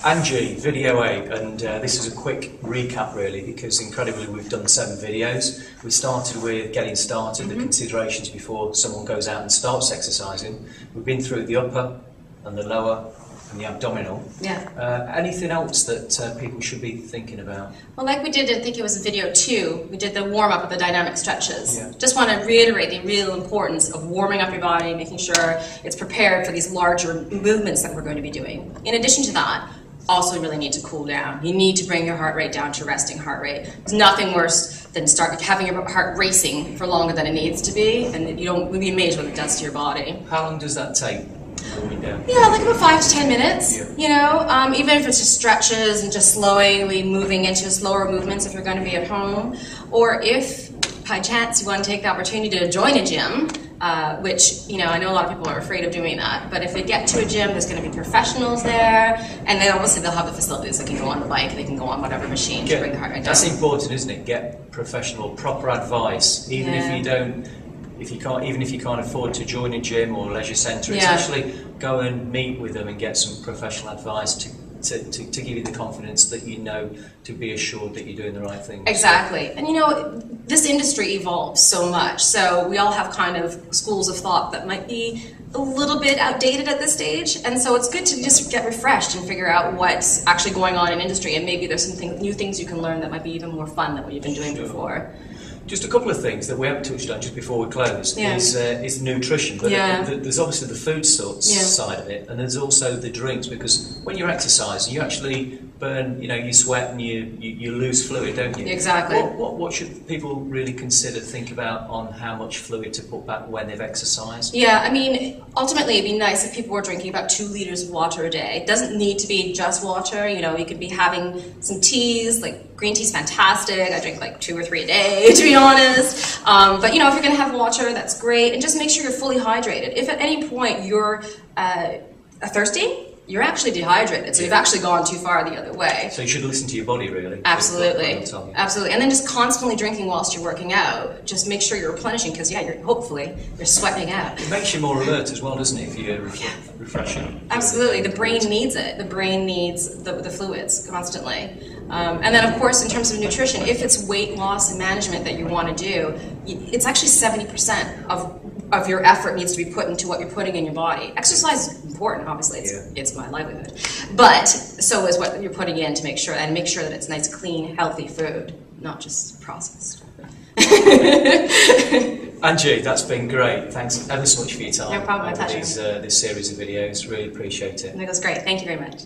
Angie, video 8, and this is a quick recap really, because incredibly we've done 7 videos. We started with getting started, the considerations before someone goes out and starts exercising. We've been through the upper and the lower and the abdominal. Yeah. Anything else that people should be thinking about? Well, like we did, I think it was in video 2, we did the warm-up of the dynamic stretches. Yeah. Just want to reiterate the real importance of warming up your body, making sure it's prepared for these larger movements that we're going to be doing. In addition to that, also really need to cool down. You need to bring your heart rate down to resting heart rate. There's nothing worse than having your heart racing for longer than it needs to be, and you'll be amazed what it does to your body. How long does that take? Yeah, like about 5 to 10 minutes, yeah. You know, even if it's just stretches and just slowly moving into slower movements if you're going to be at home, or if by chance you want to take the opportunity to join a gym, which, you know, I know a lot of people are afraid of doing that, but if they get to a gym, there's going to be professionals there, and then obviously they'll have the facilities. They can go on the bike, they can go on whatever machine to bring the heart rate down. That's important, isn't it? Get professional, proper advice, even if you don't. Even if you can't afford to join a gym or leisure centre, it's actually go and meet with them and get some professional advice to give you the confidence that you know, to be assured that you're doing the right thing. Exactly. And you know, this industry evolves so much, so we all have kind of schools of thought that might be a little bit outdated at this stage, and so it's good to just get refreshed and figure out what's actually going on in industry, and maybe there's some new things you can learn that might be even more fun than what you've been doing before. Just a couple of things that we haven't touched on just before we close is nutrition, but there's obviously the food side of it, and there's also the drinks, because when you're exercising you actually burn, you know, you sweat and you lose fluid, don't you? Exactly. What should people really think about on how much fluid to put back when they've exercised? Yeah, I mean, ultimately it'd be nice if people were drinking about 2 liters of water a day. It doesn't need to be just water, you know, you could be having some teas, like green tea's fantastic. I drink like 2 or 3 a day, to be honest. But you know, if you're gonna have water, that's great, and just make sure you're fully hydrated. If at any point you're thirsty, you're actually dehydrated, so you've actually gone too far the other way. So you should listen to your body, really. Absolutely, absolutely. And then just constantly drinking whilst you're working out. Just make sure you're replenishing, because hopefully you're sweating out. It makes you more alert as well, doesn't it, if you're refreshing? Absolutely, the brain needs it. The brain needs the fluids constantly. And then of course, in terms of nutrition, if it's weight loss and management that you want to do, it's actually 70% of your effort needs to be put into what you're putting in your body. Exercise is important, obviously, it's my livelihood. But so is what you're putting in to make sure that it's nice, clean, healthy food, not just processed. Angie, that's been great. Thanks ever so much for your time. No problem, my pleasure. This series of videos, really appreciate it. That was great. Thank you very much.